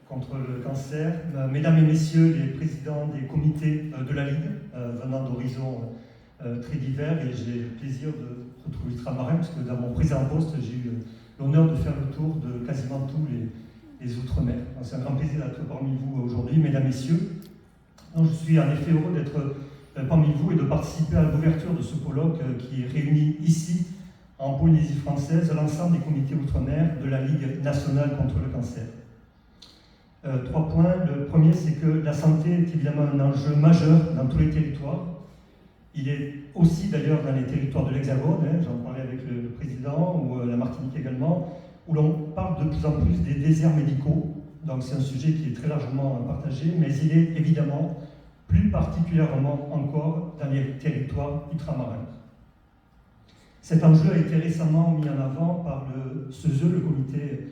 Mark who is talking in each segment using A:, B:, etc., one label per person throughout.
A: contre le cancer. Mesdames et messieurs les présidents des comités de la Ligue, venant d'horizons très divers, et j'ai le plaisir de retrouver Ultramarin, parce que dans mon précédent poste, j'ai eu l'honneur de faire le tour de quasiment tous les Outre-mer. C'est un grand plaisir d'être parmi vous aujourd'hui, mesdames et messieurs. Donc, je suis en effet heureux d'être parmi vous et de participer à l'ouverture de ce colloque qui réunit ici, en Polynésie française, l'ensemble des comités Outre-mer de la Ligue nationale contre le cancer. 3 points. Le premier, c'est que la santé est évidemment un enjeu majeur dans tous les territoires. Il est aussi d'ailleurs dans les territoires de l'Hexagone, j'en parlais avec le président, ou la Martinique également, où l'on parle de plus en plus des déserts médicaux. Donc c'est un sujet qui est très largement partagé, mais il est évidemment plus particulièrement encore dans les territoires ultramarins. Cet enjeu a été récemment mis en avant par le CESE, le Comité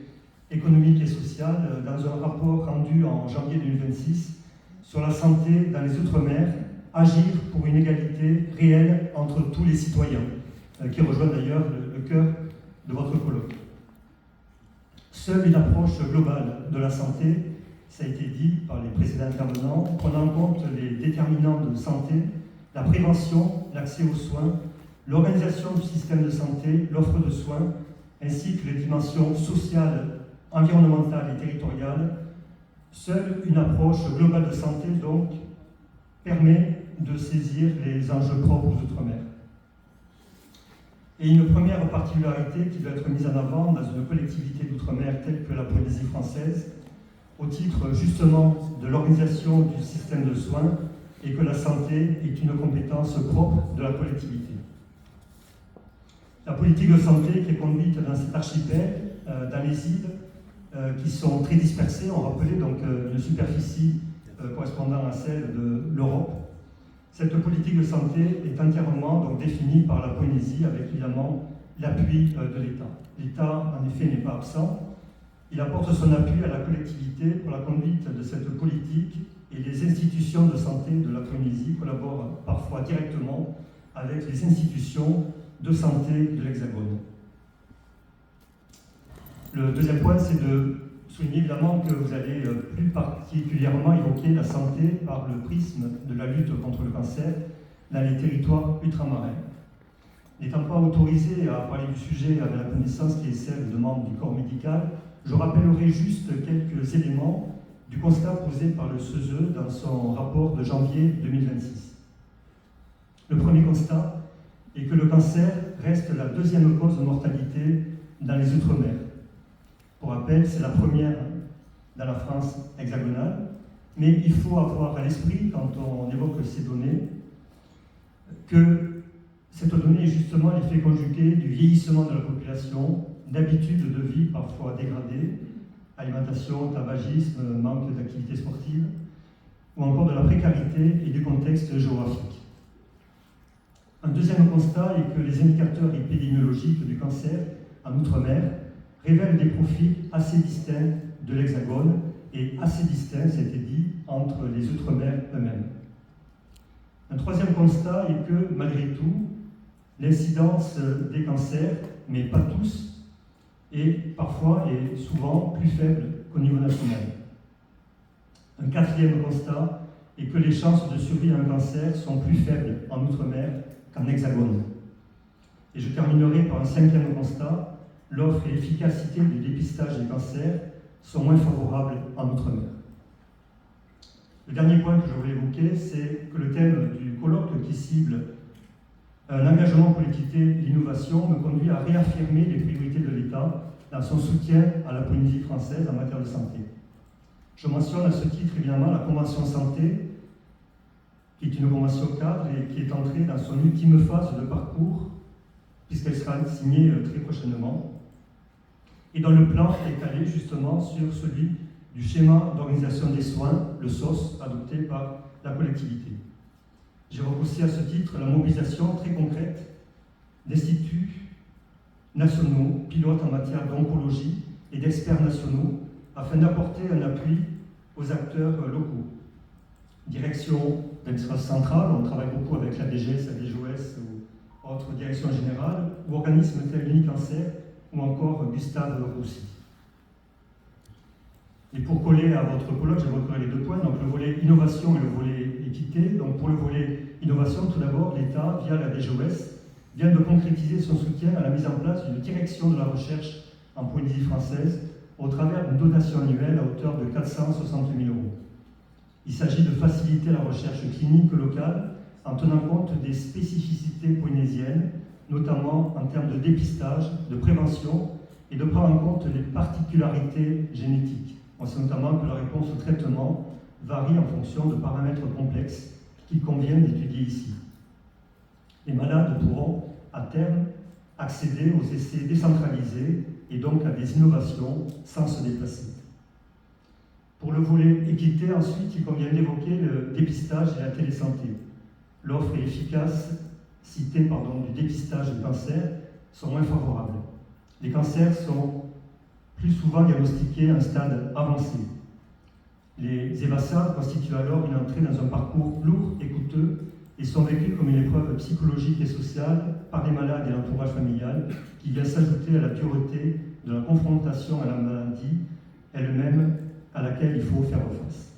A: économique et social, dans un rapport rendu en janvier 2026 sur la santé dans les Outre-mer, agir pour une égalité réelle entre tous les citoyens, qui rejoint d'ailleurs le cœur de votre colloque. Seule une approche globale de la santé, ça a été dit par les précédents intervenants, prenant en compte les déterminants de santé, la prévention, l'accès aux soins, l'organisation du système de santé, l'offre de soins, ainsi que les dimensions sociales, environnementales et territoriales. Seule une approche globale de santé, donc, permet de saisir les enjeux propres aux Outre-mer. Et une première particularité qui doit être mise en avant dans une collectivité d'Outre-mer telle que la Polynésie française, au titre justement de l'organisation du système de soins, et que la santé est une compétence propre de la collectivité. La politique de santé qui est conduite dans cet archipel, dans les îles, qui sont très dispersées, on rappelait donc une superficie correspondant à celle de l'Europe. Cette politique de santé est entièrement donc définie par la Polynésie avec évidemment l'appui de l'État. L'État, en effet, n'est pas absent. Il apporte son appui à la collectivité pour la conduite de cette politique et les institutions de santé de la Polynésie collaborent parfois directement avec les institutions de santé de l'Hexagone. Le deuxième point, c'est de souligner évidemment que vous allez plus particulièrement évoquer la santé par le prisme de la lutte contre le cancer dans les territoires ultramarins. N'étant pas autorisé à parler du sujet avec la connaissance qui est celle de membres du corps médical, je rappellerai juste quelques éléments du constat posé par le CESE dans son rapport de janvier 2026. Le premier constat est que le cancer reste la deuxième cause de mortalité dans les Outre-mer. Pour rappel, c'est la première dans la France hexagonale, mais il faut avoir à l'esprit, quand on évoque ces données, que cette donnée est justement l'effet conjugué du vieillissement de la population, d'habitudes de vie parfois dégradées, alimentation, tabagisme, manque d'activité sportive, ou encore de la précarité et du contexte géographique. Un deuxième constat est que les indicateurs épidémiologiques du cancer en Outre-mer révèlent des profils assez distincts de l'Hexagone et assez distincts, c'était dit, entre les Outre-mer eux-mêmes. Un troisième constat est que, malgré tout, l'incidence des cancers, mais pas tous, est parfois et souvent plus faible qu'au niveau national. Un quatrième constat est que les chances de survie à un cancer sont plus faibles en Outre-mer qu'en Hexagone. Et je terminerai par un cinquième constat. L'offre et l'efficacité du dépistage des cancers sont moins favorables en Outre-mer. Le dernier point que je voulais évoquer, c'est que le thème du colloque qui cible l'engagement pour l'équité et l'innovation me conduit à réaffirmer les priorités de l'État dans son soutien à la Polynésie française en matière de santé. Je mentionne à ce titre évidemment la Convention santé, qui est une convention cadre et qui est entrée dans son ultime phase de parcours, puisqu'elle sera signée très prochainement, et dont le plan est calé justement sur celui du schéma d'organisation des soins, le SOS, adopté par la collectivité. J'évoque aussi à ce titre la mobilisation très concrète d'instituts nationaux, pilotes en matière d'oncologie et d'experts nationaux, afin d'apporter un appui aux acteurs locaux. Direction d'administration centrale, on travaille beaucoup avec la DGS, la DGOS ou autres directions générales, ou organismes tels l'Unicancer ou encore Gustave Roussy. Et pour coller à votre colloque, j'évoquerai les deux points, donc le volet innovation et le volet équité. Donc pour le volet innovation, tout d'abord, l'État, via la DGOS, vient de concrétiser son soutien à la mise en place d'une direction de la recherche en Polynésie française au travers d'une dotation annuelle à hauteur de 460 000 €. Il s'agit de faciliter la recherche clinique locale en tenant compte des spécificités polynésiennes, notamment en termes de dépistage, de prévention et de prendre en compte les particularités génétiques. On sait notamment que la réponse au traitement varie en fonction de paramètres complexes qu'il convient d'étudier ici. Les malades pourront, à terme, accéder aux essais décentralisés et donc à des innovations sans se déplacer. Pour le volet équité, ensuite, il convient d'évoquer le dépistage et la télésanté. L'offre et l'efficacité du dépistage des cancers sont moins favorables. Les cancers sont plus souvent diagnostiqués à un stade avancé. Les EVASA constituent alors une entrée dans un parcours lourd et coûteux et sont vécus comme une épreuve psychologique et sociale par les malades et l'entourage familial qui vient s'ajouter à la dureté de la confrontation à la maladie elle-même à laquelle il faut faire face.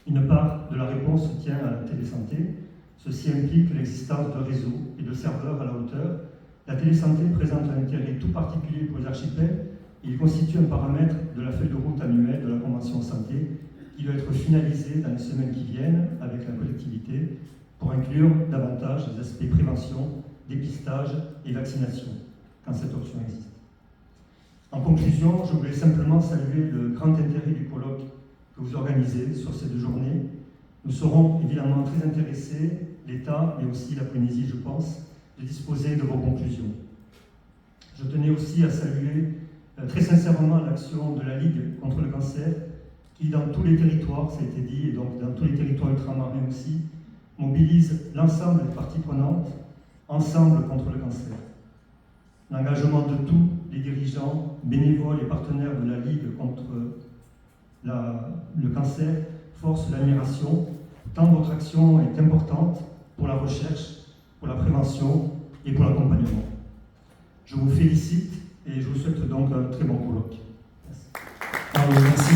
A: Une part de la réponse tient à la télésanté. Ceci implique l'existence de réseaux et de serveurs à la hauteur. La télésanté présente un intérêt tout particulier pour les archipels. Il constitue un paramètre de la feuille de route annuelle de la Convention santé qui doit être finalisée dans les semaines qui viennent avec la collectivité pour inclure davantage les aspects prévention, dépistage et vaccination, quand cette option existe. En conclusion, je voulais simplement saluer le grand intérêt du colloque que vous organisez sur ces 2 journées. Nous serons évidemment très intéressés, l'État, mais aussi la Polynésie, je pense, de disposer de vos conclusions. Je tenais aussi à saluer très sincèrement l'action de la Ligue contre le cancer, qui dans tous les territoires, ça a été dit, et donc dans tous les territoires ultramarins aussi, mobilise l'ensemble des parties prenantes, ensemble contre le cancer. L'engagement de tous les dirigeants, bénévoles et partenaires de la Ligue contre le cancer force l'admiration, tant votre action est importante pour la recherche, pour la prévention et pour l'accompagnement. Je vous félicite et je vous souhaite donc un très bon colloque.
B: Merci.